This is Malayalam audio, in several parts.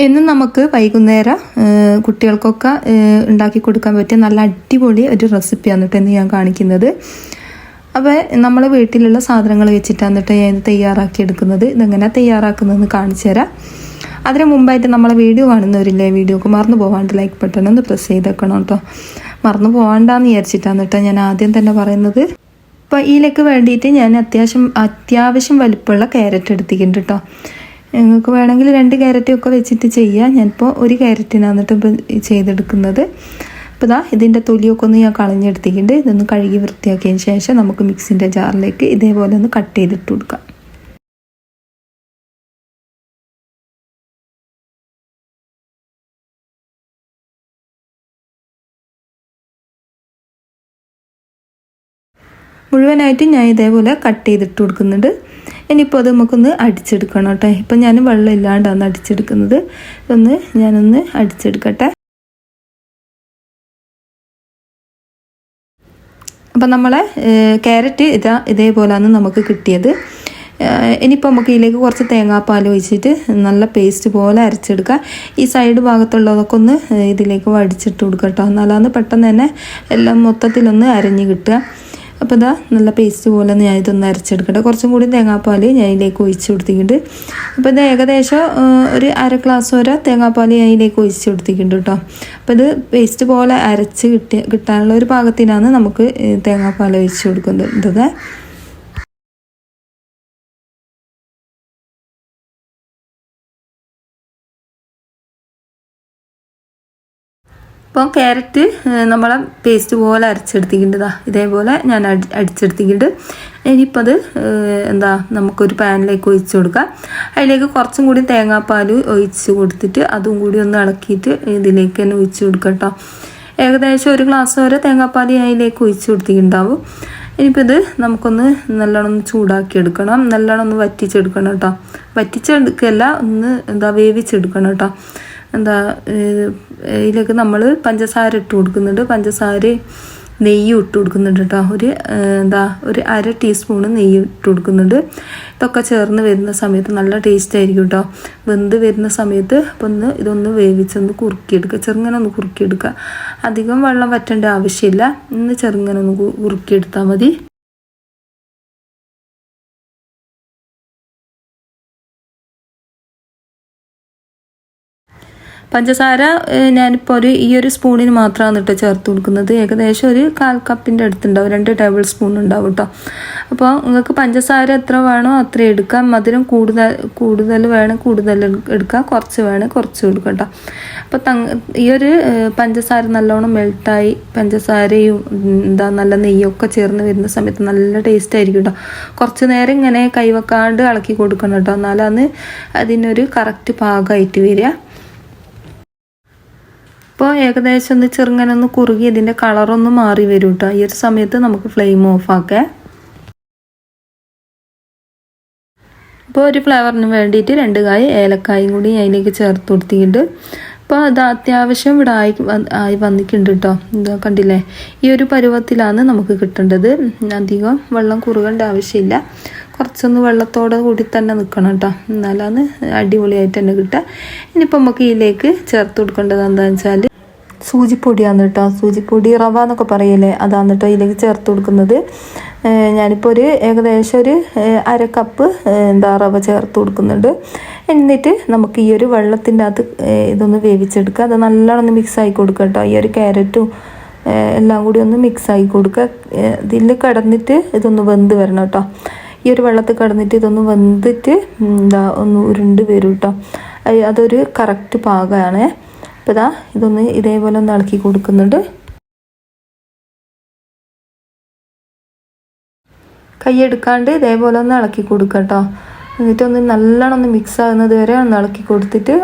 ഇന്ന് നമുക്ക് വൈകുന്നേരം കുട്ടികൾക്കൊക്കെ ഉണ്ടാക്കി കൊടുക്കാൻ പറ്റിയ നല്ല അടിപൊളി ഒരു റെസിപ്പിയാണ് കേട്ടോ ഇന്ന് ഞാൻ കാണിക്കുന്നത്. അപ്പോൾ നമ്മൾ വീട്ടിലുള്ള സാധനങ്ങൾ വെച്ചിട്ടാണ് കേട്ടോ ഞാൻ തയ്യാറാക്കി എടുക്കുന്നത്. ഇതെങ്ങനെ തയ്യാറാക്കുന്നതെന്ന് കാണിച്ചു തരാം. അതിന് മുമ്പായിട്ട് നമ്മളെ വീഡിയോ കാണുന്നവരില്ലേ, വീഡിയോക്ക് മറന്നു പോകാണ്ട് ലൈക്ക് ബട്ടൺ ഒന്ന് പ്രസ് ചെയ്തേക്കണം കേട്ടോ. മറന്നു പോകാണ്ടാന്ന് വിചാരിച്ചിട്ടാണ് കേട്ടോ ഞാൻ ആദ്യം തന്നെ പറയുന്നത്. അപ്പോൾ ഇതിലേക്ക് വേണ്ടിയിട്ട് ഞാൻ അത്യാവശ്യം വലിപ്പമുള്ള ക്യാരറ്റ് എടുത്തിട്ടുണ്ട് കേട്ടോ. നിങ്ങൾക്ക് വേണമെങ്കിൽ 2 ക്യാരറ്റൊക്കെ വെച്ചിട്ട് ചെയ്യാം. ഞാനിപ്പോൾ 1 ക്യാരറ്റിനാണ് ഇപ്പോൾ ചെയ്തെടുക്കുന്നത്. അപ്പോൾ ഇതാ ഇതിൻ്റെ തൊലിയൊക്കെ ഒന്ന് ഞാൻ കളഞ്ഞെടുത്തിട്ടുണ്ട്. ഇതൊന്ന് കഴുകി വൃത്തിയാക്കിയതിന് ശേഷം നമുക്ക് മിക്സിൻ്റെ ജാറിലേക്ക് ഇതേപോലെ ഒന്ന് കട്ട് ചെയ്തിട്ട് കൊടുക്കാം. മുഴുവനായിട്ട് ഞാൻ ഇതേപോലെ കട്ട് ചെയ്തിട്ട് കൊടുക്കുന്നുണ്ട്. ഇനിയിപ്പോൾ അത് നമുക്കൊന്ന് അടിച്ചെടുക്കണം കേട്ടോ. ഇപ്പം ഞാൻ വെള്ളം ഇല്ലാണ്ടാണ് അടിച്ചെടുക്കുന്നത്. ഞാനൊന്ന് അടിച്ചെടുക്കട്ടെ. അപ്പം നമ്മളെ ക്യാരറ്റ് ഇതേപോലെയാണ് നമുക്ക് കിട്ടിയത്. ഇനിയിപ്പോൾ നമുക്ക് ഇതിലേക്ക് കുറച്ച് തേങ്ങാപ്പാൽ ഒഴിച്ചിട്ട് നല്ല പേസ്റ്റ് പോലെ അരച്ചെടുക്കാം. ഈ സൈഡ് ഭാഗത്തുള്ളതൊക്കെ ഒന്ന് ഇതിലേക്ക് വടിച്ചിട്ട് കൊടുക്കാം കേട്ടോ. എന്നാലാണ് പെട്ടെന്ന് തന്നെ എല്ലാം മൊത്തത്തിലൊന്ന് അരഞ്ഞ് കിട്ടുക. അപ്പോൾ ഇതാ നല്ല പേസ്റ്റ് പോലെ ഞാൻ ഇതൊന്ന് അരച്ചെടുക്കട്ടെ. കുറച്ചും കൂടി തേങ്ങാപ്പാൽ ഞാൻ ഇതിലേക്ക് ഒഴിച്ച് കൊടുത്തിട്ടുണ്ട്. അപ്പോൾ ഇത് ഏകദേശം ഒരു 1/2 ഗ്ലാസ് വരെ തേങ്ങാപ്പാൽ ഞാൻ ഇതിലേക്ക് ഒഴിച്ച് കൊടുത്തിട്ടുണ്ട് കേട്ടോ. അപ്പോൾ ഇത് പേസ്റ്റ് പോലെ അരച്ച് കിട്ടാനുള്ള ഒരു പാകത്തിനാണ് നമുക്ക് തേങ്ങാപ്പാൽ ഒഴിച്ച് കൊടുക്കുന്നത്. ഇപ്പോൾ ക്യാരറ്റ് നമ്മളെ പേസ്റ്റ് പോലെ അരച്ചെടുത്തിട്ടുണ്ട്. ഇതേപോലെ ഞാൻ അടിച്ചെടുത്തിട്ടുണ്ട്. ഇനിയിപ്പോൾ അത് നമുക്കൊരു പാനിലേക്ക് ഒഴിച്ച് കൊടുക്കാം. അതിലേക്ക് കുറച്ചും കൂടി തേങ്ങാപ്പാൽ ഒഴിച്ച് കൊടുത്തിട്ട് അതും കൂടി ഒന്ന് ഇളക്കിയിട്ട് ഇതിലേക്ക് തന്നെ ഒഴിച്ച് കൊടുക്കാം കേട്ടോ. ഏകദേശം 1 ഗ്ലാസ് വരെ തേങ്ങാപ്പാൽ അതിലേക്ക് ഒഴിച്ച് കൊടുത്തിട്ടുണ്ടാവും. ഇനിയിപ്പോൾ ഇത് നമുക്കൊന്ന് നല്ലോണം ഒന്ന് ചൂടാക്കി എടുക്കണം. നല്ലോണം ഒന്ന് വറ്റിച്ചെടുക്കണം കേട്ടോ. വറ്റിച്ചെടുക്കല്ല, ഒന്ന് വേവിച്ചെടുക്കണം കേട്ടോ. ഇതിലേക്ക് നമ്മൾ പഞ്ചസാര ഇട്ട് കൊടുക്കുന്നുണ്ട്. പഞ്ചസാര നെയ്യ് ഇട്ട് കൊടുക്കുന്നുണ്ട് കേട്ടോ. ഒരു 1/2 ടീസ്പൂണ് നെയ്യ് ഇട്ട് കൊടുക്കുന്നുണ്ട്. ഇതൊക്കെ ചേർന്ന് വരുന്ന സമയത്ത് നല്ല ടേസ്റ്റ് ആയിരിക്കും കേട്ടോ. വെന്ത് വരുന്ന സമയത്ത് അപ്പോൾ ഇതൊന്ന് വേവിച്ചൊന്ന് കുറുക്കിയെടുക്കുക. ചെറുങ്ങനെ ഒന്ന് കുറുക്കിയെടുക്കുക. അധികം വെള്ളം വറ്റേണ്ട ആവശ്യമില്ല. ചെറുങ്ങനെ ഒന്ന് കുറുക്കിയെടുത്താൽ മതി. പഞ്ചസാര ഞാനിപ്പോൾ ഈ ഒരു സ്പൂണിന് മാത്രമാണ് കേട്ടോ ചേർത്ത് കൊടുക്കുന്നത്. ഏകദേശം ഒരു 1/4 കപ്പിൻ്റെ അടുത്തുണ്ടാവും. 2 ടേബിൾ സ്പൂൺ ഉണ്ടാവും കേട്ടോ. അപ്പോൾ നിങ്ങൾക്ക് പഞ്ചസാര എത്ര വേണോ അത്ര എടുക്കാം. മധുരം കൂടുതൽ വേണം കൂടുതൽ എടുക്കാം, കുറച്ച് വേണം കുറച്ച് കൊടുക്കാം കേട്ടോ. അപ്പോൾ ഈ ഒരു പഞ്ചസാര നല്ലോണം മെൽട്ടായി പഞ്ചസാരയും നല്ല നെയ്യൊക്കെ ചേർന്ന് വരുന്ന സമയത്ത് നല്ല ടേസ്റ്റ് ആയിരിക്കും കേട്ടോ. കുറച്ച് നേരം ഇങ്ങനെ കൈവെക്കാണ്ട് ഇളക്കി കൊടുക്കണം കേട്ടോ. എന്നാലാണ് അതിനൊരു കറക്റ്റ് പാകമായിട്ട് വരിക. ഇപ്പോൾ ഏകദേശം ഒന്ന് ചെറുങ്ങനെ ഒന്ന് കുറുകി ഇതിൻ്റെ കളറൊന്ന് മാറി വരും കേട്ടോ. ഈ ഒരു സമയത്ത് നമുക്ക് ഫ്ലെയിം ഓഫാക്കാം. ഇപ്പോൾ ഒരു ഫ്ലേവറിന് വേണ്ടിയിട്ട് 2 കായ് ഏലക്കായും കൂടി അതിലേക്ക് ചേർത്ത് കൊടുത്തിട്ടുണ്ട്. അപ്പോൾ അത് അത്യാവശ്യം ഇവിടെ ആയി വന്നിട്ടുണ്ട് കേട്ടോ. കണ്ടില്ലേ, ഈ ഒരു പരുവത്തിലാണ് നമുക്ക് കിട്ടേണ്ടത്. അധികം വെള്ളം കുറുകേണ്ട ആവശ്യമില്ല. കുറച്ചൊന്ന് വെള്ളത്തോടെ കൂടി തന്നെ നിൽക്കണം കേട്ടോ. എന്നാലാണ് അടിപൊളിയായിട്ട് തന്നെ കിട്ടുക. ഇനിയിപ്പോൾ നമുക്ക് ഇതിലേക്ക് ചേർത്ത് കൊടുക്കേണ്ടത് എന്താണെന്ന് വെച്ചാൽ സൂചിപ്പൊടിയാണ് കേട്ടോ. സൂചിപ്പൊടി റവ എന്നൊക്കെ പറയില്ലേ, അതാണ് കേട്ടോ ഇതിലേക്ക് ചേർത്ത് കൊടുക്കുന്നത്. ഞാനിപ്പോൾ ഏകദേശം ഒരു 1/2 കപ്പ് റവ ചേർത്ത് കൊടുക്കുന്നുണ്ട്. എന്നിട്ട് നമുക്ക് ഈ ഒരു വെള്ളത്തിൻ്റെ അകത്ത് ഇതൊന്ന് വേവിച്ചെടുക്കുക. അത് നല്ലോണം ഒന്ന് മിക്സ് ആക്കി കൊടുക്കുക കേട്ടോ. ഈ ഒരു ക്യാരറ്റും എല്ലാം കൂടി ഒന്ന് മിക്സ് ആക്കി കൊടുക്കുക. ഇതിൽ കിടന്നിട്ട് ഇതൊന്ന് വെന്ത് വരണം കേട്ടോ. ഈ ഒരു വെള്ളത്തിൽ കിടന്നിട്ട് ഇതൊന്ന് വെന്തിട്ട് ഒന്ന് ഉരുണ്ട് വരും കേട്ടോ. അതൊരു കറക്റ്റ് പാകമാണ്. അപ്പോൾ ഇതൊന്ന് ഇതേപോലെ ഒന്ന് ഇളക്കി കൊടുക്കുന്നുണ്ട്. കൈയെടുക്കാണ്ട് ഇതേപോലെ ഒന്ന് ഇളക്കി കൊടുക്കുക കേട്ടോ. എന്നിട്ടൊന്ന് നല്ലോണം ഒന്ന് മിക്സ് ആകുന്നത് വരെ ഒന്ന് ഇളക്കി കൊടുത്തിട്ട്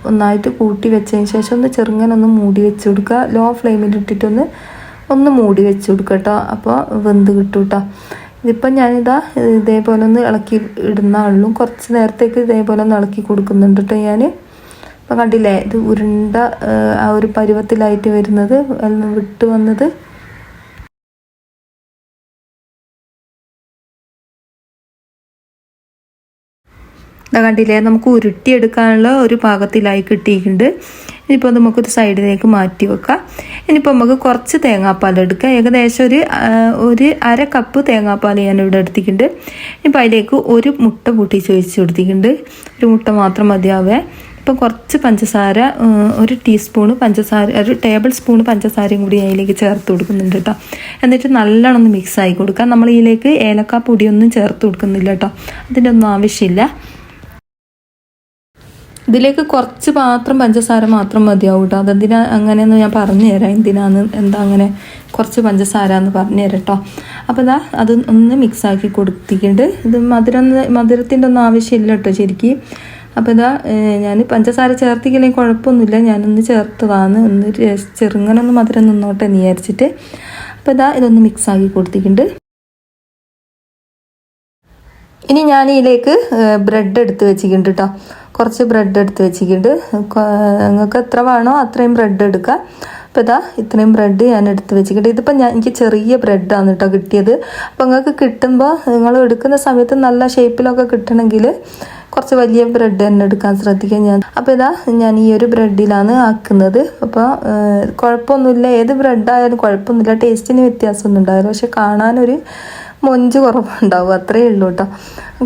ഒന്നായിട്ട് കൂട്ടി വെച്ചതിന് ശേഷം ഒന്ന് ചെറുങ്ങനെ ഒന്ന് മൂടി വെച്ച് കൊടുക്കുക. ലോ ഫ്ലെയിമിൽ ഇട്ടിട്ടൊന്ന് മൂടി വെച്ച് കൊടുക്കുക കേട്ടോ. അപ്പോൾ വെന്ത് കിട്ടും കേട്ടോ. ഇതിപ്പം ഞാനിതാ ഇതേപോലെ ഒന്ന് ഇളക്കി ഇടുന്ന ഉള്ളൂ. കുറച്ച് നേരത്തേക്ക് ഇതേപോലെ ഒന്ന് ഇളക്കി കൊടുക്കുന്നുണ്ട് കേട്ടോ ഞാൻ. അപ്പം കണ്ടില്ലേ, ഇത് ഉരുണ്ട ആ ഒരു പരുവത്തിലായിട്ട് വരുന്നത് വിട്ട് വന്നത്. ഇതാ കണ്ടില്ലേ, നമുക്ക് ഉരുട്ടിയെടുക്കാനുള്ള ഒരു പാകത്തിലായി കിട്ടിയിട്ടുണ്ട്. ഇനിയിപ്പോൾ നമുക്കൊരു സൈഡിലേക്ക് മാറ്റി വെക്കാം. ഇനിയിപ്പോൾ നമുക്ക് കുറച്ച് തേങ്ങാപ്പാൽ എടുക്കാം. ഏകദേശം ഒരു അര കപ്പ് തേങ്ങാപ്പാൽ ഞാനിവിടെ എടുത്തിട്ടുണ്ട്. ഇനിയിപ്പോൾ അതിലേക്ക് ഒരു മുട്ട പൊട്ടിച്ച് ഒഴിച്ച് കൊടുത്തിട്ടുണ്ട്. ഒരു മുട്ട മാത്രം മതിയാവേ. ഇപ്പം കുറച്ച് പഞ്ചസാര, ഒരു ടീസ്പൂണ് പഞ്ചസാര, ഒരു ടേബിൾ സ്പൂൺ പഞ്ചസാരയും കൂടി അതിലേക്ക് ചേർത്ത് കൊടുക്കുന്നുണ്ട് കേട്ടോ. എന്നിട്ട് നല്ലോണം ഒന്ന് മിക്സ് ആക്കി കൊടുക്കാം. നമ്മൾ ഇതിലേക്ക് ഏലക്കാ പൊടിയൊന്നും ചേർത്ത് കൊടുക്കുന്നില്ല കേട്ടോ, അതിൻ്റെ ഒന്നും ആവശ്യമില്ല. ഇതിലേക്ക് കുറച്ച് മാത്രം പഞ്ചസാര മാത്രം മതിയാവും കേട്ടോ. അതെന്തിനാ അങ്ങനെയെന്ന് ഞാൻ പറഞ്ഞു തരാം, എന്താ അങ്ങനെ കുറച്ച് പഞ്ചസാര എന്ന് പറഞ്ഞു തരാം കേട്ടോ. അപ്പോൾ അത് ഒന്ന് മിക്സാക്കി കൊടുത്തിട്ടുണ്ട്. ഇത് മധുരത്തിൻ്റെ ഒന്നും ആവശ്യമില്ല കേട്ടോ ശരിക്കും. അപ്പോൾ ഞാൻ പഞ്ചസാര ചേർത്തിക്കില്ലെങ്കിൽ കുഴപ്പമൊന്നുമില്ല, ഞാനൊന്ന് ചേർത്തതാണ്, ഒന്ന് ചെറുങ്ങനൊന്ന് മധുരം നിന്നോട്ടെ എന്ന് വിചാരിച്ചിട്ട്. അപ്പോൾ ഇതൊന്ന് മിക്സാക്കി കൊടുത്തിട്ടുണ്ട്. ഇനി ഞാൻ ഇതിലേക്ക് ബ്രെഡ് എടുത്ത് വെച്ചിട്ടുണ്ട് കേട്ടോ. കുറച്ച് ബ്രെഡ് എടുത്ത് വെച്ചിട്ടുണ്ട്. നിങ്ങൾക്ക് എത്ര വേണോ അത്രയും ബ്രെഡ് എടുക്കുക. അപ്പോൾ ഇത്രയും ബ്രെഡ് ഞാൻ എടുത്ത് വെച്ചിട്ടുണ്ട്. ഇതിപ്പോൾ എനിക്ക് ചെറിയ ബ്രെഡാണ് കേട്ടോ കിട്ടിയത്. അപ്പോൾ നിങ്ങൾക്ക് കിട്ടുമ്പോൾ നിങ്ങൾ എടുക്കുന്ന സമയത്ത് നല്ല ഷേപ്പിലൊക്കെ കിട്ടണമെങ്കിൽ കുറച്ച് വലിയ ബ്രെഡ് തന്നെ എടുക്കാൻ ശ്രദ്ധിക്കാം. അപ്പോൾ ഞാൻ ഈ ഒരു ബ്രെഡിലാണ് ആക്കുന്നത്. അപ്പോൾ കുഴപ്പമൊന്നുമില്ല, ഏത് ബ്രെഡായാലും കുഴപ്പമൊന്നുമില്ല, ടേസ്റ്റിന് വ്യത്യാസമൊന്നും ഉണ്ടാവില്ല. പക്ഷെ കാണാനൊരു മൊഞ്ച് കുറവുണ്ടാവും, അത്രയേ ഉള്ളൂ കേട്ടോ,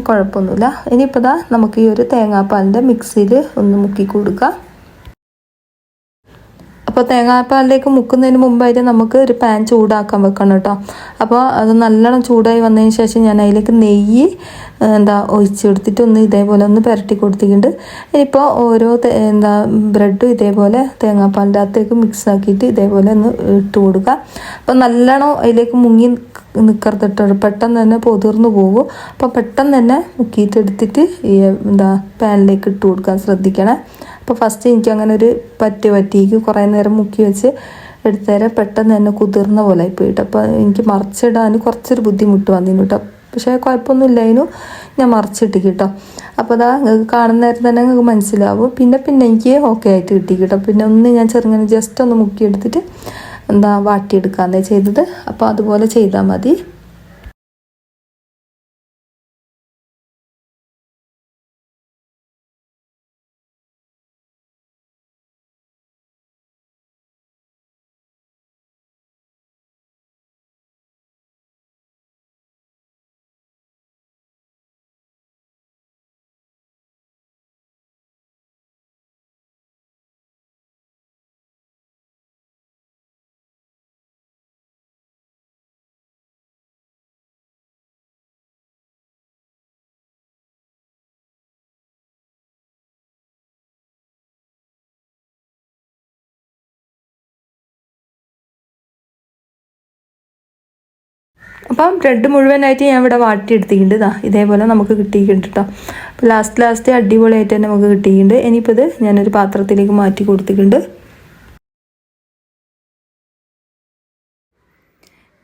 കുഴപ്പമൊന്നുമില്ല. ഇനിയിപ്പോൾ നമുക്ക് ഈ ഒരു തേങ്ങാപ്പാലിൻ്റെ മിക്സിയിൽ ഒന്ന് മുക്കി കൊടുക്കാം. അപ്പോൾ തേങ്ങാപ്പാലിലേക്ക് മുക്കുന്നതിന് മുമ്പായിട്ട് നമുക്ക് ഒരു പാൻ ചൂടാക്കാൻ വെക്കണം കേട്ടോ. അപ്പോൾ അത് നല്ലോണം ചൂടായി വന്നതിന് ശേഷം ഞാൻ അതിലേക്ക് നെയ്യ് ഒഴിച്ചെടുത്തിട്ട് ഒന്ന് ഇതേപോലെ ഒന്ന് പുരട്ടി കൊടുത്തിട്ടുണ്ട്. ഇനിയിപ്പോൾ ഓരോ ബ്രെഡും ഇതേപോലെ തേങ്ങാപ്പാലിൻ്റെ അകത്തേക്ക് മിക്സ് ആക്കിയിട്ട് ഇതേപോലെ ഒന്ന് ഇട്ട് കൊടുക്കുക. അപ്പോൾ നല്ലോണം അതിലേക്ക് മുങ്ങി നിൽക്കരുതിട്ടോ, പെട്ടെന്ന് തന്നെ പൊതിർന്നു പോകും. അപ്പോൾ പെട്ടെന്ന് തന്നെ മുക്കിയിട്ട് എടുത്തിട്ട് ഈ പാനിലേക്ക് ഇട്ട് കൊടുക്കാൻ ശ്രദ്ധിക്കണേ. അപ്പോൾ ഫസ്റ്റ് എനിക്ക് അങ്ങനെ ഒരു പറ്റിക്ക് കുറേ നേരം മുക്കി വെച്ച് എടുത്തേരെ പെട്ടെന്ന് തന്നെ കുതിർന്ന പോലെ ആയിപ്പോയിട്ട്. അപ്പോൾ എനിക്ക് മറിച്ചിടാൻ കുറച്ചൊരു ബുദ്ധിമുട്ട് വന്നിരുന്നു കേട്ടോ. പക്ഷേ കുഴപ്പമൊന്നുമില്ല, അതിനും ഞാൻ മറിച്ചിട്ട് കേട്ടോ. അപ്പോൾ നിങ്ങൾക്ക് കാണുന്ന നേരം തന്നെ നിങ്ങൾക്ക് മനസ്സിലാവും. പിന്നെ എനിക്ക് ഓക്കെ ആയിട്ട് കിട്ടി കേട്ടോ. പിന്നെ ഞാൻ ചെറുങ്ങനെ ജസ്റ്റ് ഒന്ന് മുക്കിയെടുത്തിട്ട് വാട്ടിയെടുക്കാന്നേ ചെയ്തത്. അപ്പോൾ അതുപോലെ ചെയ്താൽ മതി. അപ്പം ബ്രെഡ് മുഴുവനായിട്ട് ഞാൻ ഇവിടെ വാട്ടിയെടുത്തിട്ടുണ്ട്. ഇതേപോലെ നമുക്ക് കിട്ടിയിട്ടുണ്ട് കേട്ടോ. അപ്പോൾ ലാസ്റ്റ് അടിപൊളിയായിട്ട് തന്നെ നമുക്ക് കിട്ടിയിട്ടുണ്ട്. ഇനിയിപ്പോൾ ഞാനൊരു പാത്രത്തിലേക്ക് മാറ്റി കൊടുത്തിട്ടുണ്ട്.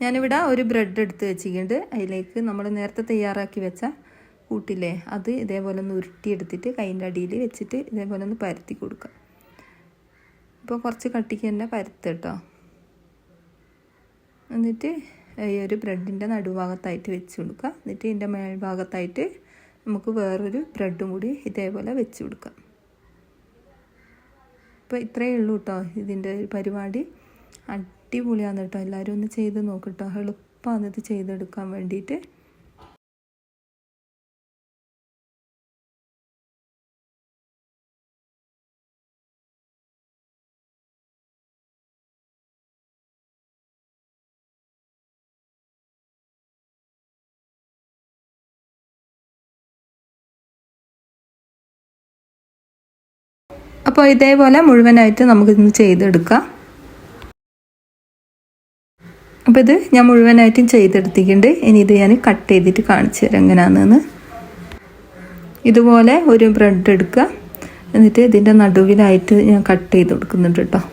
ഞാനിവിടെ ഒരു ബ്രെഡ് എടുത്ത് വെച്ചിട്ടുണ്ട്. അതിലേക്ക് നമ്മൾ നേരത്തെ തയ്യാറാക്കി വെച്ച കൂട്ടില്ലേ, അത് ഇതേപോലെ ഒന്ന് ഉരുട്ടിയെടുത്തിട്ട് കൈൻ്റെ അടിയിൽ വെച്ചിട്ട് ഇതേപോലെ ഒന്ന് പരത്തി കൊടുക്കുക. ഇപ്പോൾ കുറച്ച് കട്ടിക്ക് തന്നെ പരത്തുക. എന്നിട്ട് ഈ ഒരു ബ്രെഡിൻ്റെ നടുഭാഗത്തായിട്ട് വെച്ച് കൊടുക്കുക. എന്നിട്ട് ഇതിൻ്റെ മേൽഭാഗത്തായിട്ട് നമുക്ക് വേറൊരു ബ്രെഡും കൂടി ഇതേപോലെ വെച്ച് കൊടുക്കാം. അപ്പോൾ ഇത്രയേ ഉള്ളൂ കേട്ടോ ഇതിൻ്റെ പരിപാടി. അടിപൊളിയാണ് കേട്ടോ, എല്ലാവരും ഒന്ന് ചെയ്ത് നോക്കട്ടോ. എളുപ്പമാണ് ഇത് ചെയ്തെടുക്കാൻ വേണ്ടിയിട്ട്. അപ്പോൾ ഇതേപോലെ മുഴുവനായിട്ട് നമുക്കിന്ന് ചെയ്തെടുക്കാം. അപ്പോൾ ഇത് ഞാൻ മുഴുവനായിട്ടും ചെയ്തെടുത്തിട്ടുണ്ട്. ഇനി ഇത് ഞാൻ കട്ട് ചെയ്തിട്ട് കാണിച്ചു തരാം എങ്ങനെയാണെന്ന്. ഇതുപോലെ ഒരു ബ്രെഡ് എടുക്കുക, എന്നിട്ട് ഇതിൻ്റെ നടുവിലായിട്ട് ഞാൻ കട്ട് ചെയ്ത് കൊടുക്കുന്നുണ്ട് കേട്ടോ.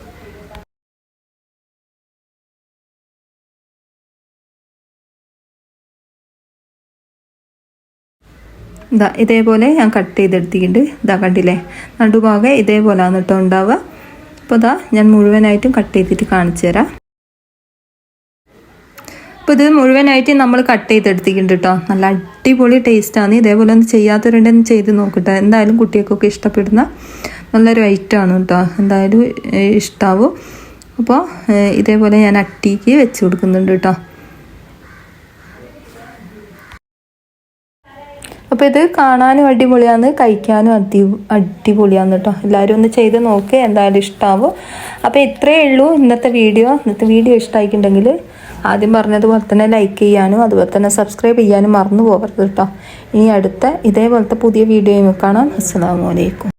ഇതേപോലെ ഞാൻ കട്ട് ചെയ്തെടുത്തിട്ടുണ്ട്. കണ്ടില്ലേ, നടുഭാഗം ഇതേപോലെയാണ് കേട്ടോ ഉണ്ടാവുക. അപ്പോൾ ഞാൻ മുഴുവനായിട്ടും കട്ട് ചെയ്തിട്ട് കാണിച്ചു തരാം. അപ്പോൾ ഇത് മുഴുവനായിട്ട് നമ്മൾ കട്ട് ചെയ്തെടുത്തിട്ടുണ്ട് കേട്ടോ. നല്ല അടിപൊളി ടേസ്റ്റാണ്. ഇതേപോലെ ഒന്ന് ചെയ്യാത്തവരുണ്ടെന്ന് ചെയ്ത് നോക്കട്ടെ. എന്തായാലും കുട്ടികൾക്കൊക്കെ ഇഷ്ടപ്പെടുന്ന നല്ലൊരു ഐറ്റമാണ് കേട്ടോ. എന്തായാലും ഇഷ്ടാവും. അപ്പോൾ ഇതേപോലെ ഞാൻ അട്ടിക്ക് വെച്ച് കൊടുക്കുന്നുണ്ട് കേട്ടോ. അപ്പോൾ ഇത് കാണാനും അടിപൊളിയാണ്, കഴിക്കാനും അടിപൊളിയാണ് കേട്ടോ. എല്ലാവരും ഒന്ന് ചെയ്ത് നോക്ക്, എന്തായാലും ഇഷ്ടമാവും. അപ്പോൾ ഇത്രയേ ഉള്ളൂ ഇന്നത്തെ വീഡിയോ ഇഷ്ടമായിട്ടുണ്ടെങ്കിൽ ആദ്യം പറഞ്ഞതുപോലെ തന്നെ ലൈക്ക് ചെയ്യാനും അതുപോലെ തന്നെ സബ്സ്ക്രൈബ് ചെയ്യാനും മറന്നു പോകരുത് കേട്ടോ. ഇനി അടുത്ത ഇതേപോലത്തെ പുതിയ വീഡിയോയും കാണാം. അസ്സലാമു അലൈക്കും.